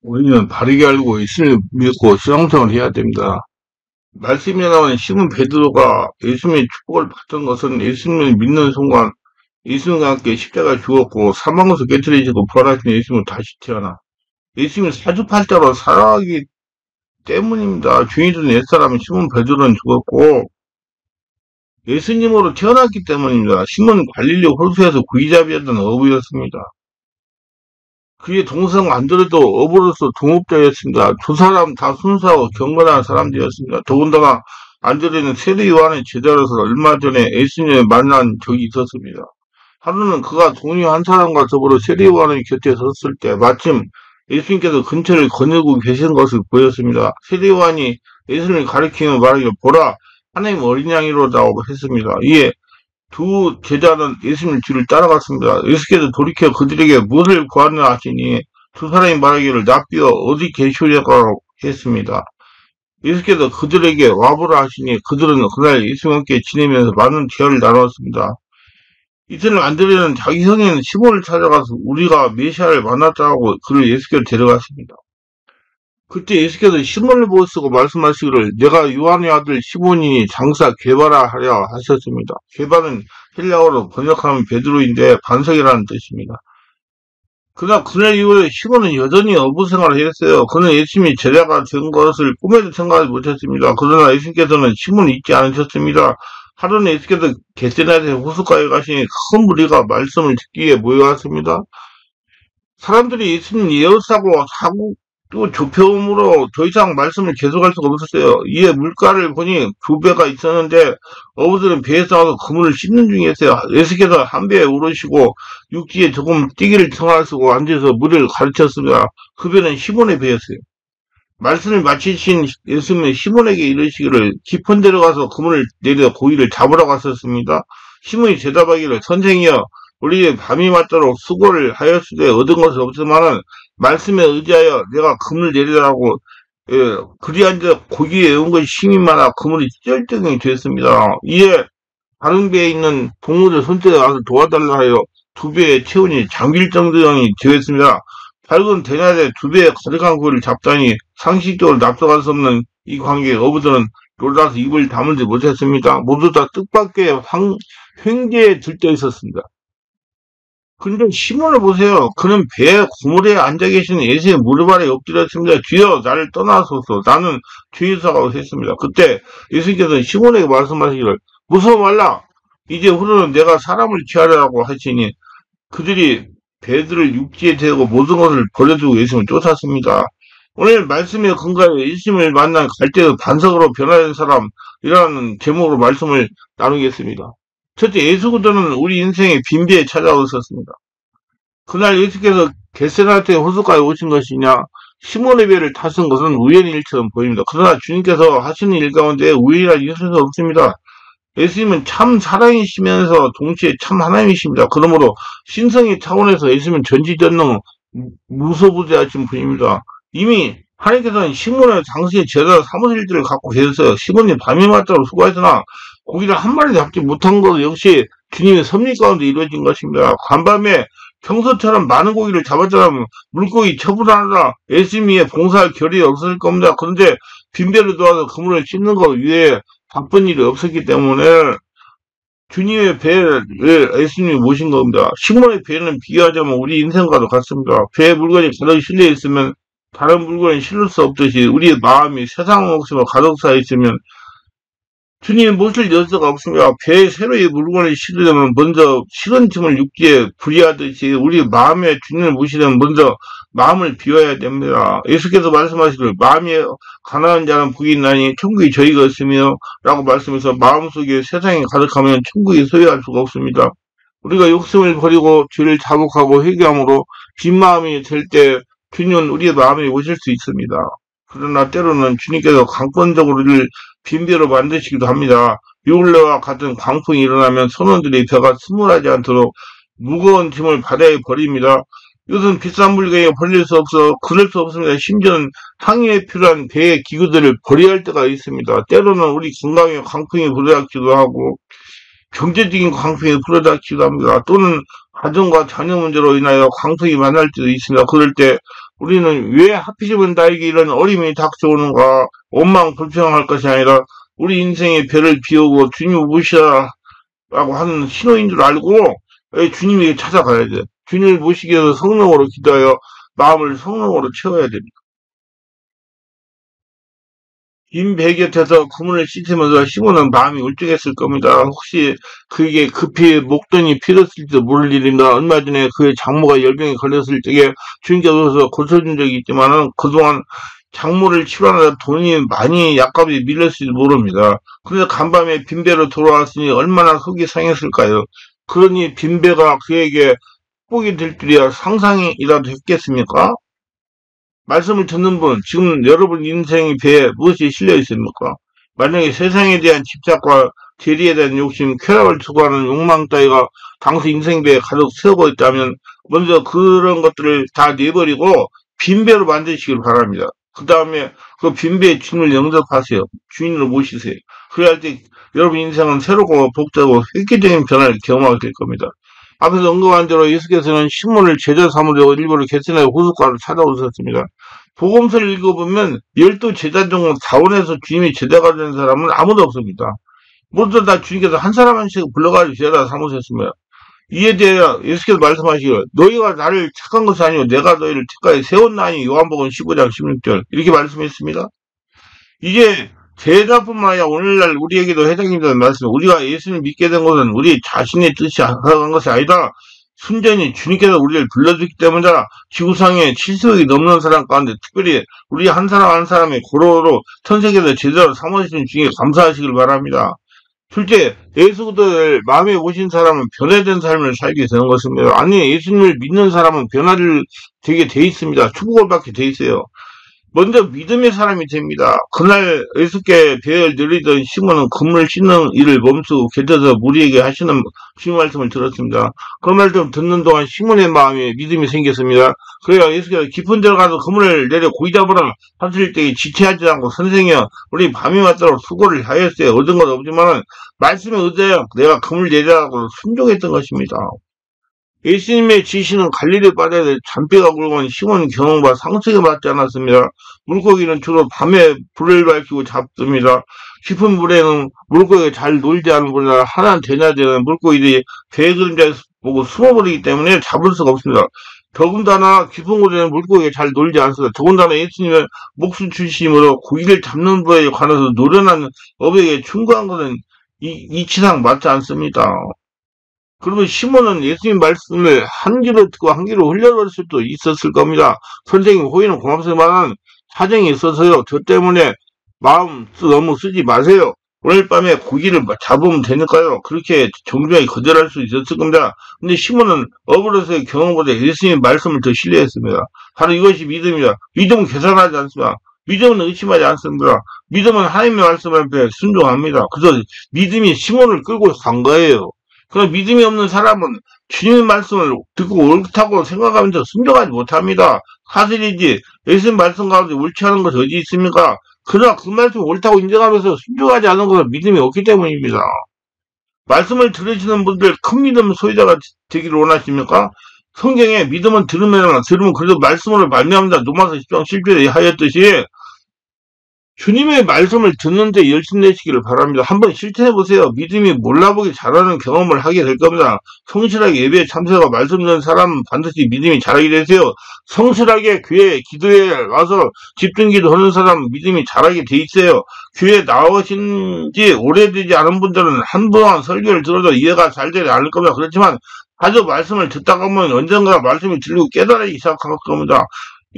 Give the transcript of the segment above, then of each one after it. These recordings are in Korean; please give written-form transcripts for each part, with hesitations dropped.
우리는 바르게 알고 예수를 믿고 신앙생활을 해야 됩니다. 말씀에 나오는 시몬 베드로가 예수님의 축복을 받던 것은 예수님을 믿는 순간 예수님과 함께 십자가에 죽었고 사망에서 깨트리시고 부활하신 예수님을 다시 태어나 예수님을 사주팔자로 살아가기 때문입니다. 주인이던 옛사람 시몬 베드로는 죽었고 예수님으로 태어났기 때문입니다. 시몬 갈릴리 호수에서 구이잡이였던 어부였습니다. 그의 동생 안드레도 어부로서 동업자였습니다. 두 사람 다 순수하고 경건한 사람들이었습니다. 더군다나 안드레는 세례 요한의 제자로서 얼마 전에 예수님을 만난 적이 있었습니다. 하루는 그가 동료 한 사람과 더불어 세례 요한의 곁에 섰을 때 마침 예수님께서 근처를 거닐고 계신 것을 보였습니다. 세례 요한이 예수님을 가리키며 말하기를 보라 하나님 어린 양이로다고 했습니다. 이에 두 제자는 예수님 뒤를 따라갔습니다. 예수께서 돌이켜 그들에게 무엇을 구하느냐 하시니 두 사람이 말하기를 납비여 어디 계시오냐고 했습니다. 예수께서 그들에게 와보라 하시니 그들은 그날 예수와 함께 지내면서 많은 대화를 나눴습니다. 이틀 안드레는 자기 형인 시몬을 찾아가서 우리가 메시아를 만났다고 그를 예수께로 데려갔습니다. 그때 예수께서 시몬을 보시고 말씀하시기를 내가 요한의 아들 시몬이니 장사 게바라 하려 하셨습니다. 게바는 헬라어로 번역하면 베드로인데 반석이라는 뜻입니다. 그러나 그날 이후에 시몬은 여전히 어부 생활을 했어요. 그는 예수님이 제자가 된 것을 꿈에도 생각하지 못했습니다. 그러나 예수님께서는 시몬을 잊지 않으셨습니다. 하루는 예수께서 겟세나데 호숫가에 가시니 큰 무리가 말씀을 듣기 위해 모여왔습니다. 사람들이 예수님 예언사고 사고 또 조표음으로 더 이상 말씀을 계속할 수가 없었어요. 이에 물가를 보니 두 배가 있었는데 어부들은 배에 싸워서 그물을 씻는 중이었어요. 예수께서 한 배에 오르시고 육지에 조금 뛰기를 청하시고 앉아서 물을 가르쳤습니다. 그 배는 시몬의 배였어요. 말씀을 마치신 예수님은 시몬에게 이르시기를 깊은 데로 가서 그물을 내려 고기를 잡으라고 하셨습니다. 시몬이 대답하기를 선생이여 우리의 밤이 맞도록 수고를 하였으되 얻은 것은 없지만은 말씀에 의지하여 내가 그물을 내리라고 그리한저 고기에 온 것이 힘이 많아 그물이 쩔뚝이 되었습니다. 이에 다른 배에 있는 동무들 손때에 와서 도와달라 하여 두 배의 체온이 잠길 정도형이 되었습니다. 밝은 대낮에 두 배의 가득한 고기를 잡다니 상식적으로 납득할 수 없는 이 관계에 어부들은 놀라서 입을 다물지 못했습니다. 모두 다 뜻밖의 횡재에 들떠 있었습니다. 근데 시몬을 보세요. 그는 배 그물에 앉아 계신 예수의 무릎 아래 엎드렸습니다. 주여 나를 떠나소서 나는 죄인사라고 했습니다. 그때 예수님께서 시몬에게 말씀하시기를 무서워 말라. 이제 후로는 내가 사람을 취하려고 하시니 그들이 배들을 육지에 대고 모든 것을 버려두고 예수님을 쫓았습니다. 오늘 말씀에 근거하여 예수님을 만난 갈대의 반석으로 변화된 사람이라는 제목으로 말씀을 나누겠습니다. 첫째, 예수 그리스도는 우리 인생의 빈비에 찾아오셨습니다. 그날 예수께서 겟세나데 호숫가에 오신 것이냐 시몬의 배를 타신 것은 우연의 일처럼 보입니다. 그러나 주님께서 하시는 일 가운데 우연이란 있을 수 없습니다. 예수님은 참 사랑이시면서 동시에 참 하나님이십니다. 그러므로 신성의 차원에서 예수님은 전지전능 무소부재하신 분입니다. 이미 하나님께서는 시몬의 당시의 제자 사무실들을 갖고 계셨어요. 시몬이 밤이 맞도록 수고하였으나 고기를 한 마리 잡지 못한 것 역시 주님의 섭리 가운데 이루어진 것입니다. 간밤에 평소처럼 많은 고기를 잡았더라면 물고기 처분하느라 예수님이 봉사할 결이 없을 겁니다. 그런데 빈배를 도와서 그물을 씻는 것 외에 바쁜 일이 없었기 때문에 주님의 배를 예수님이 모신 겁니다. 시몬의 배는 비교하자면 우리 인생과도 같습니다. 배에 물건이 가득 실려 있으면 다른 물건이 실을 수 없듯이 우리의 마음이 세상 몫으로 가득 차 있으면 주님이 모실 여지가 없습니다. 배에 새로이 물건을 실으려면 먼저 실은 짐을 육지에 부리하듯이 우리 마음에 주님을 모시려면 먼저 마음을 비워야 됩니다. 예수께서 말씀하시기를 마음이 가난한 자는 복이 있나니 천국이 저희 것이며 라고 말씀해서 마음속에 세상이 가득하면 천국이 소유할 수가 없습니다. 우리가 욕심을 버리고 죄를 자복하고 회개함으로 빈 마음이 될 때 주님은 우리의 마음에 오실 수 있습니다. 그러나 때로는 주님께서 강권적으로 우리를 빈배로 만드시기도 합니다. 유울레와 같은 광풍이 일어나면 선원들이 배가 스물하지 않도록 무거운 짐을 바다에 버립니다. 이것은 비싼 물건에 버릴 수 없어 그럴 수 없습니다. 심지어는 항해에 필요한 배의 기구들을 버려야 할 때가 있습니다. 때로는 우리 건강에 광풍이 불어닥치기도 하고 경제적인 광풍이 불어닥치기도 합니다. 또는 가정과 자녀 문제로 인하여 광풍이 만날 때도 있습니다. 그럴 때 우리는 왜 하필이면 나에게 이런 어려움이 닥쳐오는가, 원망 불평할 것이 아니라 우리 인생의 배를 비우고 주님을 모시라고 하는 신호인 줄 알고 주님에게 찾아가야 돼. 주님을 모시기 위해서 성령으로 기도하여 마음을 성령으로 채워야 됩니다. 빈 배 곁에서 그물을 씻으면서 시몬은 마음이 울적했을 겁니다. 혹시 그게 급히 목돈이 필요했을지도 모를 일인가. 얼마 전에 그의 장모가 열병에 걸렸을 적에 주님께서 고쳐준 적이 있지만은 그동안 장모를 치료하느라 돈이 많이 약값이 밀렸을지 모릅니다. 그래서 간밤에 빈배로 돌아왔으니 얼마나 속이 상했을까요? 그러니 빈배가 그에게 축복이 될 줄이야 상상이라도 했겠습니까? 말씀을 듣는 분, 지금 여러분 인생의 배에 무엇이 실려 있습니까? 만약에 세상에 대한 집착과 재리에 대한 욕심, 쾌락을 추구하는 욕망 따위가 당시 인생 배에 가득 세우고 있다면 먼저 그런 것들을 다 내버리고 빈배로 만드시길 바랍니다. 그 다음에 그 빈배의 주님을 영접하세요. 주인으로 모시세요. 그래야 할 때 여러분 인생은 새롭고 복되고 획기적인 변화를 경험하게 될 겁니다. 앞에서 언급한 대로 예수께서는 시몬을 제자 삼으려고 일부러 겟세마네 호숫가를 찾아오셨습니다. 복음서를 읽어보면 12제자 중 자원해서 주님이 제자가 된 사람은 아무도 없습니다. 모두 다 주님께서 한 사람 한 씩 불러가지고 제자 삼으셨습니다. 이에 대해 예수께서 말씀하시기를 너희가 나를 택한 것이 아니고 내가 너희를 택하여 세웠나니 요한복음 15장 16절 이렇게 말씀했습니다. 이제 제자뿐만 아니라 오늘날 우리에게도 해당이 되는 말씀. 우리가 예수님을 믿게 된 것은 우리 자신의 뜻이 하는 것이 아니다. 순전히 주님께서 우리를 불러주기 때문이다. 지구상에 70억이 넘는 사람 가운데 특별히 우리 한 사람 한 사람의 고로로 천세계에서 제자로 삼으시는 주님께 감사하시길 바랍니다. 둘째, 예수를 마음에 오신 사람은 변화된 삶을 살게 되는 것입니다. 아니, 예수님을 믿는 사람은 변화를 되게 돼 있습니다. 축복을 받게 돼 있어요. 먼저 믿음의 사람이 됩니다. 그날 예수께 배를 늘리던 시몬은 그물 씻는 일을 멈추고 곁에서 무리에게 하시는 주님 말씀을 들었습니다. 그 말씀 듣는 동안 시몬의 마음에 믿음이 생겼습니다. 그래야 예수께서 깊은 데로 가서 그물을 내려 고기 잡으라 하실 때 지체하지 않고 선생이여 우리 밤이 맞도록 수고를 하였어요. 얻은 건 없지만은 말씀에 의지하여 내가 그물 내려가고 순종했던 것입니다. 예수님의 지시는 갈릴리 바다에 잔뼈가 굵은 시몬 경험과 상식에 맞지 않았습니다. 물고기는 주로 밤에 불을 밝히고 잡습니다. 깊은 물에는 물고기가 잘 놀지 않은 분이나 하나 대낮에는 물고기들이 배 그림자에 보고 숨어버리기 때문에 잡을 수가 없습니다. 더군다나 깊은 곳에는 물고기가 잘 놀지 않습니다. 더군다나 예수님의 목수 출신으로 고기를 잡는 법에 관해서 노련한 어백에 충고한 것은 이치상 맞지 않습니다. 그러면 시몬은 예수님 말씀을 한 귀로 듣고 한 귀로 흘려버릴 수도 있었을 겁니다. 선생님 호의는 고맙지만 사정이 있어서요. 저 때문에 마음 너무 쓰지 마세요. 오늘 밤에 고기를 잡으면 되니까요. 그렇게 정중하게 거절할 수 있었을 겁니다. 근데 시몬은 어그로서의 경험보다 예수님 말씀을 더 신뢰했습니다. 바로 이것이 믿음이다. 믿음은 계산하지 않습니다. 믿음은 의심하지 않습니다. 믿음은 하나님의 말씀 앞에 순종합니다. 그래서 믿음이 시몬을 끌고 간 거예요. 그럼 믿음이 없는 사람은 주님의 말씀을 듣고 옳다고 생각하면서 순종하지 못합니다. 사실이지 예수님 말씀 가운데 옳지 않은 것이 어디 있습니까? 그러나 그 말씀이 옳다고 인정하면서 순종하지 않은 것은 믿음이 없기 때문입니다. 말씀을 들으시는 분들 큰 믿음 소유자가 되기를 원하십니까? 성경에 믿음은 들으면 그래도 말씀으로 말미암는다. 로마서 10장 7절에 하였듯이 주님의 말씀을 듣는데 열심 내시기를 바랍니다. 한번 실천해보세요. 믿음이 몰라보기 잘하는 경험을 하게 될 겁니다. 성실하게 예배에 참석하고 말씀 듣는 사람은 반드시 믿음이 자라게 되세요. 성실하게 교회 기도에 와서 집중 기도하는 사람은 믿음이 자라게 돼 있어요. 교회에 나오신 지 오래되지 않은 분들은 한 번 설교를 들어도 이해가 잘 되지 않을 겁니다. 그렇지만 아주 말씀을 듣다 보면 언젠가 말씀이 들리고 깨달아지기 시작할 겁니다.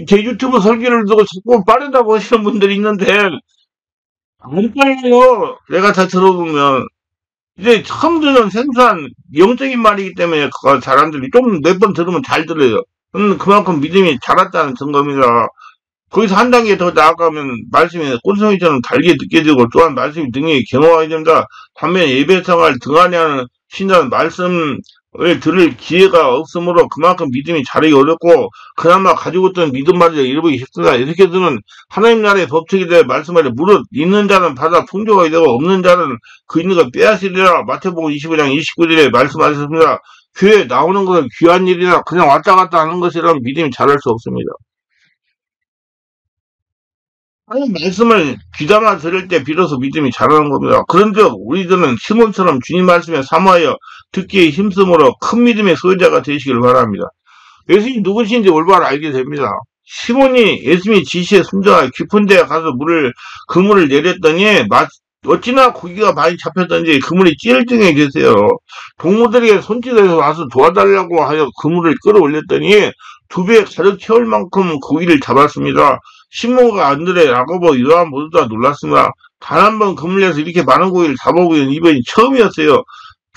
제 유튜브 설교를 듣고 자꾸 빠르다고 하시는 분들이 있는데 안 빨라요. 내가 다 들어보면 이제 처음 듣는 생소한 영적인 말이기 때문에 그거 잘 안 들리. 좀 몇 번 들으면 잘 들려요. 그만큼 믿음이 자랐다는 증거입니다. 거기서 한 단계 더 나아가면 말씀이 꼰송이처럼 달게 느껴지고 또한 말씀이 능력이 경험하게 됩니다. 반면에 예배생활 등한히 하는 신자는 말씀을 들을 기회가 없으므로 그만큼 믿음이 자라기 어렵고 그나마 가지고 있던 믿음마저 잃어버리기 쉽습니다. 이렇게서는 하나님 나라의 법칙에 대해 말씀하려 무릇 있는 자는 받아 풍족하게 되고 없는 자는 그 있는 것 빼앗으리라. 마태복음 25장 29절에 말씀하셨습니다. 교회에 나오는 것은 귀한 일이라 그냥 왔다 갔다 하는 것이라면 믿음이 자랄 수 없습니다. 하나님 말씀을 귀담아 들을 때 비로소 믿음이 자라는 겁니다. 그런즉 우리들은 시몬처럼 주님 말씀에 사모하여 듣기에 힘쓰므로 큰 믿음의 소유자가 되시길 바랍니다. 예수님이 누구신지 올바로 알게 됩니다. 시몬이 예수님의 지시에 순종하여 깊은 데에 가서 그물을 내렸더니 어찌나 고기가 많이 잡혔던지 그물이 찔등해 계세요. 동무들에게 손짓해서 와서 도와달라고 하여 그물을 끌어올렸더니 2배 가득 채울 만큼 고기를 잡았습니다. 시몬과 안드레, 야고보, 요한 모두 다 놀랐습니다. 단 한 번 그물 내서 이렇게 많은 고기를 잡아보기는 이번이 처음이었어요.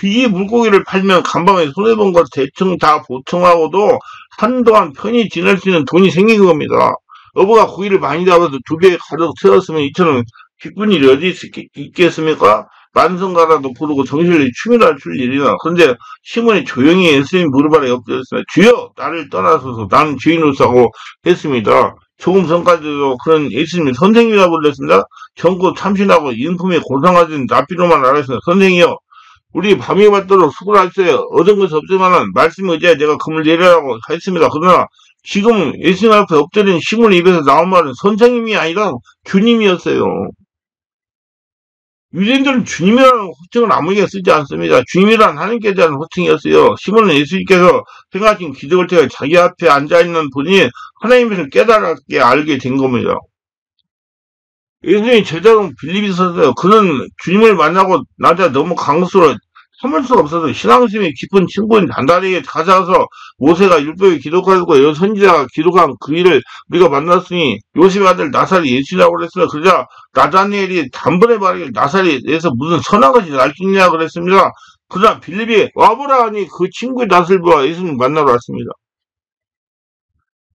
이 물고기를 팔면 간밤에 손해본 것 대충 다 보충하고도 한동안 편히 지낼 수 있는 돈이 생긴 겁니다. 어부가 고기를 많이 잡아서 2배 가득 채웠으면 이처럼 기쁜 일이 어디 있겠습니까? 만성가라도 부르고 정신을 춤이라 출 일이나. 그런데 시몬이 조용히 예수님 무릎 아래 엎드렸습니다. 주여 나를 떠나소서 나는 죄인으로서고 했습니다. 조금 전까지도 그런 예수님이 선생님이라 불렀습니다. 전국 참신하고 인품에 고상하신 랍비로만 알았습니다. 선생이여 우리 밤이 밝도록 수고하셨어요. 얻은 것이 없지만은 말씀에 의지하여 내가 금을 내려라고 했습니다. 그러나 지금 예수님 앞에 엎드린 시몬 입에서 나온 말은 선생님이 아니라 주님이었어요. 유대인들은 주님이라는 호칭을 아무에게 쓰지 않습니다. 주님이란 하나님께 대한 호칭이었어요. 시몬은 예수님께서 행하신 기적을 통해 자기 앞에 앉아있는 분이 하나님을 깨달았게 알게 된 겁니다. 예수님이 제자로 빌립이 있었어요. 그는 주님을 만나고 나자 너무 강수로 참을 수가 없어서 신앙심이 깊은 친구인 단단에게 찾아와서 모세가 율법에 기록하고 여러 선지자가 기록한 그 일을 우리가 만났으니 요셉의 아들 나사렛 예수라고 그랬어요. 그러자 나다니엘이 단번에 말하길 나사렛에서 무슨 선한 것이 날 수 있냐 그랬습니다. 그러나 빌립이 와보라 하니 그 친구의 낯을 보아 예수님 만나러 왔습니다.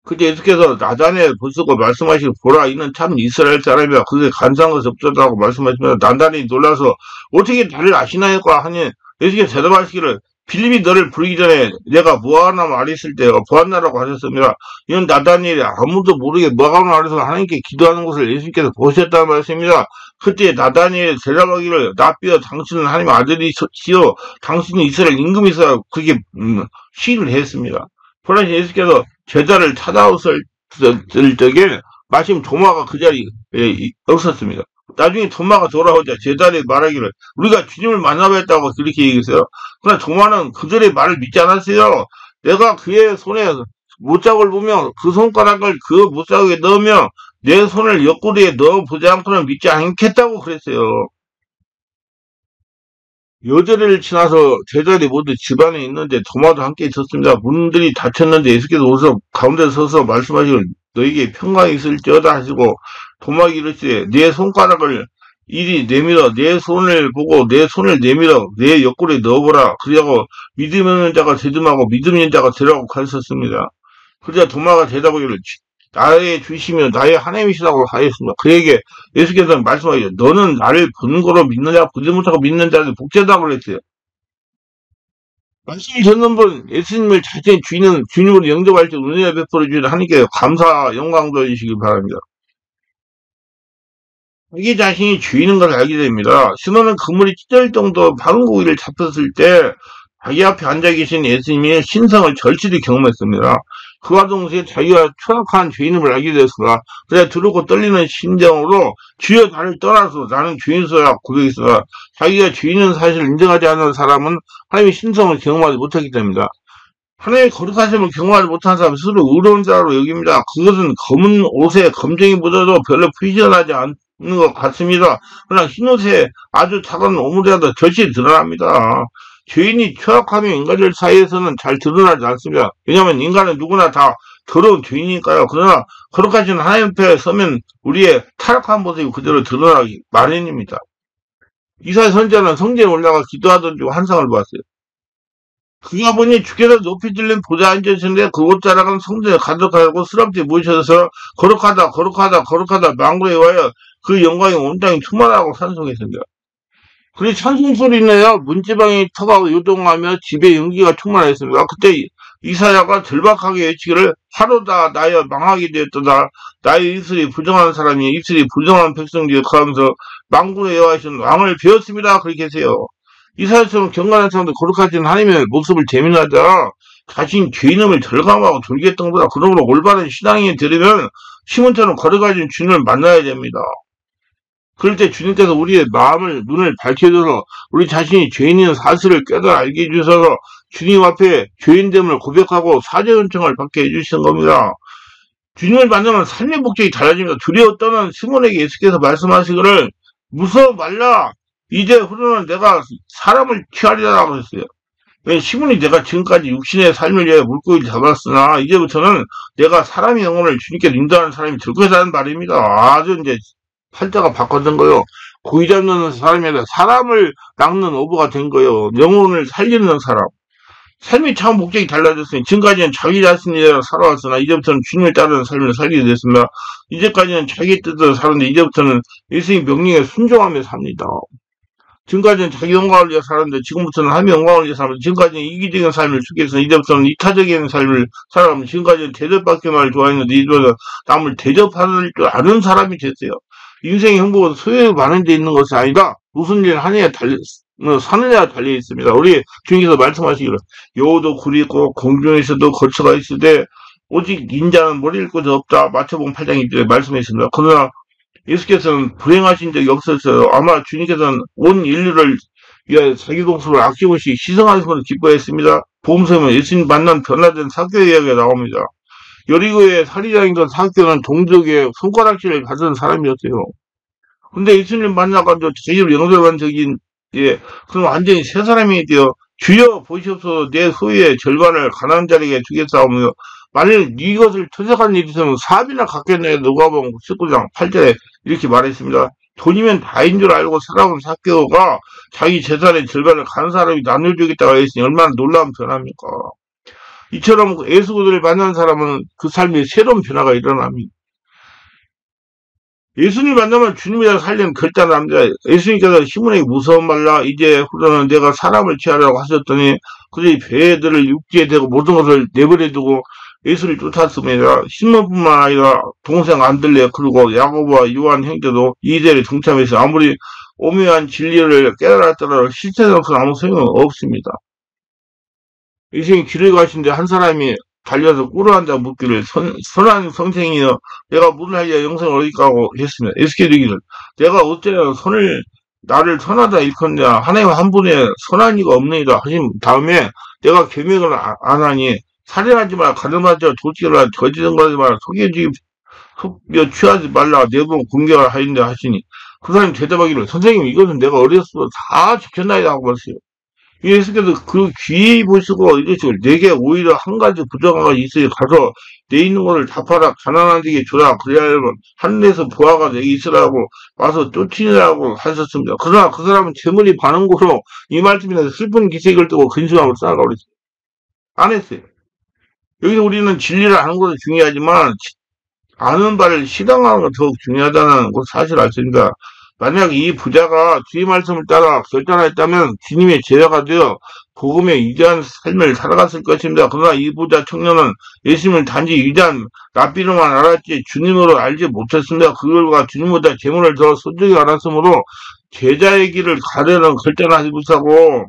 그때 예수께서 나다니엘 보시고 말씀하시고 보라 이는 참 이스라엘 사람이야. 그게 간사한 것이 없었다고 말씀하시면서 나다니엘이 놀라서 어떻게 나를 아시나요까 하니 예수께서 대답하시기를 빌립이 너를 부르기 전에 내가 무화과나무 아래 있을 때 보았나라고 하셨습니다. 이건 나다니엘이 아무도 모르게 무화과나무 아래서 하나님께 기도하는 것을 예수께서 보셨다는 말씀입니다. 그때 나다니엘이 대답하기를 나비여 당신은 하나님의 아들이시오 당신은 이스라엘 임금이시라 그렇게 시인을 했습니다. 그러나 예수께서 제자를 찾아오실 적에 마침 도마가 그 자리에 없었습니다. 나중에 도마가 돌아오자 제자들이 말하기를 우리가 주님을 만나뵙다고 그렇게 얘기했어요. 그러나 도마는 그들의 말을 믿지 않았어요. 내가 그의 손에 못자국을 보며 그 손가락을 그 못자국에 넣으며 내 손을 옆구리에 넣어보지 않고는 믿지 않겠다고 그랬어요. 여드를 지나서 제자들이 모두 집안에 있는데 도마도 함께 있었습니다. 문들이 닫혔는데 예수께서 오서 가운데 서서 말씀하시길 너에게 평강이 있을지어다 하시고 도마가 이르시되 내 손가락을 이리 내밀어 내 손을 보고 내 손을 내밀어 내 옆구리에 넣어보라. 그리하고 믿음 없는 자가 되듬하고 믿음 있는 자가 되라고 가르쳤습니다. 그러자 도마가 대답하기를 나의 주시며 나의 하나님이시라고 하였습니다. 그에게 예수께서는 말씀하시죠. 너는 나를 보는 거로 믿느냐 보지 못하고 믿는 자들 복되다고 그랬어요. 말씀을 듣는 분 예수님을 자신의 주님으로 영접할 때 은혜를 베풀어 주시는 하나님께 감사 영광 돌리시기 바랍니다. 자기 자신이 주인인 걸 알게 됩니다. 시몬은 그물이 찢어질 정도 많은 고기를 잡혔을 때 자기 앞에 앉아 계신 예수님의 신성을 절실히 경험했습니다. 그와 동시에 자기가 추악한 죄인임을 알게 되었으나 그래 두렵고 떨리는 심정으로 주여 나를 떠나서 나는 죄인이라 고백했으나 자기가 죄인인 사실을 인정하지 않는 사람은 하나님의 신성을 경험하지 못하기 때문입니다. 하나님의 거룩하심을 경험하지 못한 사람은 스스로 의로운 자로 여깁니다. 그것은 검은 옷에 검정이 묻어도 별로 표시하지 않는 것 같습니다. 그러나 흰옷에 아주 작은 오물이라도 절실히 드러납니다. 죄인이 추악하며 인간들 사이에서는 잘 드러나지 않습니다. 왜냐하면 인간은 누구나 다 더러운 죄인이니까요. 그러나 거룩하신 하나님 앞에 서면 우리의 타락한 모습이 그대로 드러나기 마련입니다. 이사야 선지자는 성전에 올라가 기도하던 중 환상을 보았어요. 그가 보니 주께서 높이 들린 보좌에 앉으셨는데 그 옷자락은 성전에 가득하고 스럽게 모이셔서 거룩하다 거룩하다 거룩하다 망구에 와여 그 영광이 온 땅에 충만하고 찬송했습니다. 그리고 찬송소리내어 문지방이 터가고 요동하며 집에 연기가 충만했습니다. 그때 이사야가 절박하게 외치기를 하루다 나여 망하게 되었도다. 나의 입술이 부정한 사람이 입술이 부정한 백성들이 거하면서 망군의 여호와이신 왕을 배웠습니다. 그렇게 하세요. 이사야처럼 경건한 사람도 거룩하신 하나님의 모습을 재민하자 자신 죄인임을 절감하고 돌겠던 것보다 그러므로 올바른 신앙이 들으면 시몬처럼 걸어가진 주님을 만나야 됩니다. 그럴 때 주님께서 우리의 마음을, 눈을 밝혀줘서 우리 자신이 죄인인 사실을 깨달아 알게 해주셔서 주님 앞에 죄인됨을 고백하고 사죄 요청을 받게 해주시는 겁니다. 주님을 만나면 삶의 목적이 달라집니다. 두려워 떠난 시몬에게 예수께서 말씀하시기를 무서워 말라. 이제 후로는 내가 사람을 취하리라 그랬어요. 시몬이 내가 지금까지 육신의 삶을 위해 물고기를 잡았으나 이제부터는 내가 사람의 영혼을 주님께 인도하는 사람이 될 것이라는 말입니다. 아주 이제 팔자가 바꿔진 거요. 고기 잡는 사람이 아니라 사람을 낚는 어부가 된 거예요. 영혼을 살리는 사람. 삶이 참 목적이 달라졌으니 지금까지는 자기 자신이라 살아왔으나 이제부터는 주님을 따르는 삶을 살게 됐습니다. 이제까지는 자기 뜻대로 살았는데 이제부터는 예수님 명령에 순종하며 삽니다. 지금까지는 자기 영광을 위해 살았는데 지금부터는 하나님의 영광을 위해 살았는데 지금까지는 이기적인 삶을 추구해서 이제부터는 이타적인 삶을 살아가면 지금까지는 대접받기만을 좋아했는데 이제부터는 남을 대접하는 줄 아는 사람이 됐어요. 인생의 행복은 소유가 많은 데 있는 것이 아니라 무슨 일 하느냐에 사느냐에 달려 있습니다. 우리 주님께서 말씀하시기를 여우도 굴이 있고 공중에서도 거처가 있으되 오직 인자는 머리를 곳이 없다. 마태복음 8장 2절에 말씀하셨습니다. 그러나 예수께서는 불행하신 적이 없었어요. 아마 주님께서는 온 인류를 위하여 자기 공수를 아낌없이 희생하신 것을 기뻐했습니다. 복음서에 예수님 만난 변화된 사교의 이야기가 나옵니다. 여리고의 살인장이던 사교는 동족의 손가락질을 받은 사람이었어요. 근데 예수님 만나가지고 자기를 용서한 적이 그럼 완전히 새 사람이 되어 주여 보시옵소서 내 소유의 절반을 가난한 자에게 주겠사오며 만일 이것을 토색한 일이 있으면 사비나 갚겠네. 누가복음 19장 8절에 이렇게 말했습니다. 돈이면 다인 줄 알고 살아온 사개오가 자기 재산의 절반을 가난한 사람이 나눠주겠다고 했으니 얼마나 놀라운 변화입니까? 이처럼 예수를 만난 사람은 그 삶에 새로운 변화가 일어납니다. 예수님 만나면 주님이라 살려는 결단합니다. 예수님께서 시몬에게 무서워 말라 이제 후로는 내가 사람을 취하라고 하셨더니 그들이 배들을 육지에 대고 모든 것을 내버려 두고 예수를 쫓았습니다. 시몬뿐만 아니라 동생 안들레 그리고 야고보와 요한 형제도 이 일에 동참해서 아무리 오묘한 진리를 깨달았더라도 실체적으로 아무 소용은 없습니다. 예수님이 길을 가신데 한 사람이 달려서 꿇어 앉아 묻기를 선한 선생이여 내가 물을 하여 영생을 얻을까고 했습니다. 예수께서 이르기를 내가 어째나 나를 선하다 일컫냐 하나님 한 분의 선한 이가 없느니라 하신 다음에 내가 계명을 안 하니 살인하지 마라 가늠하지 마라 도둑질을 하지 거짓은 하지 마라 속여 취하지 말라 내분 공격을 하인다 하시니 그 사람이 대답하기를 선생님 이것은 내가 어렸을 때 다 지켰나이다 하고 말했어요. 예수께서 그 귀히 보시고 이러시고 내게 오히려 한 가지 부족한 것이 있으니 가서 내 있는 것을 다 팔아 가난한 데게 주라 그리하면 하늘에서 보아가 내게 있으라고 와서 쫓으니라고 하셨습니다. 그러나 그 사람은 재물이 많은 곳으로 이 말씀에서 슬픈 기색을 뜨고 근심함으로 쌓아가고 그랬어요. 안 했어요. 여기서 우리는 진리를 아는 것도 중요하지만 아는 바를 실행하는 것도 더욱 중요하다는 것 사실을 알 수 있습니다. 만약 이 부자가 주의 말씀을 따라 결단했다면 주님의 제자가 되어 복음에 위대한 삶을 살아갔을 것입니다. 그러나 이 부자 청년은 예수님을 단지 위대한 랍비로만 알았지 주님으로 알지 못했습니다. 그 결과 주님보다 재물을 더 소중히 알았으므로 제자의 길을 가려는 결단을 하지 못하고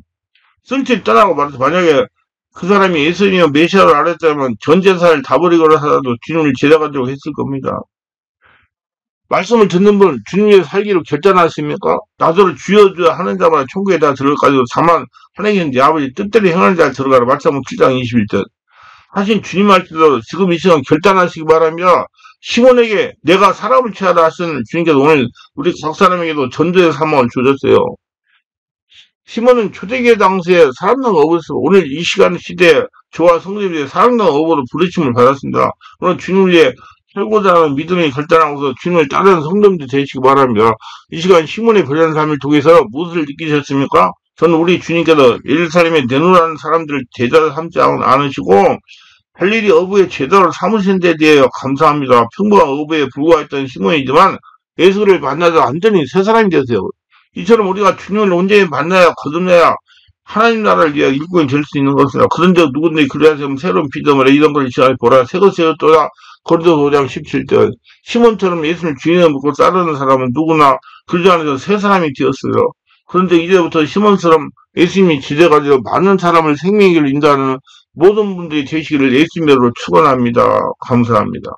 쓸쓸히 떠나고 말해서 만약에 그 사람이 예수님의 메시아를 알았다면 전 재산을 다 버리거나 하더라도 주님을 제자가 되고 했을 겁니다. 말씀을 듣는 분 주님의 살기로 결단하십니까? 나더러 주여 주여 하는 자마다 천국에 다 들어가지고 다만 하나님은 네 아버지 뜻대로 행하는 자 들어가라. 마태복음 7장 21절 하신 주님 할 때도 지금 이 시간 결단하시기 바랍니다. 시몬에게 내가 사람을 취하라 하시는 주님께서 오늘 우리 각 사람에게도 전도의 사명을 주셨어요. 시몬은 초대기의 당시에 사람당 어부였습니다. 오늘 이 시간 시대에 저와 성도들이 사람당 어부로 부르심을 받았습니다. 오늘 주님을 위해 살고자 하는 믿음이 결단하고서 주님을 따르는 성도님들 되시기 바랍니다. 이 시간 시몬의 변한 삶을 통해서 무엇을 느끼셨습니까? 저는 우리 주님께서 예루살렘에 내놓으라는 사람들을 제자로 삼지 않으시고 할 일이 어부의 제자로 삼으신 데 대해 감사합니다. 평범한 어부에 불과했던 시몬이지만 예수를 만나서 완전히 새 사람이 되었어요. 이처럼 우리가 주님을 온전히 만나야 거듭나야 하나님 나라를 위해 일꾼이 될 수 있는 것이다. 그런데 누군데 그래야지 새로운 피조물에 이런 걸 시작해 보라. 새것이 또다 고린도서 5장 17절 시몬처럼 예수를 주인을 믿고 따르는 사람은 누구나 그저 안에서 새 사람이 되었어요. 그런데 이제부터 시몬처럼 예수님이 지대가 되어 많은 사람을 생명의 길을 인도하는 모든 분들이 되시기를 예수님으로 축원합니다. 감사합니다.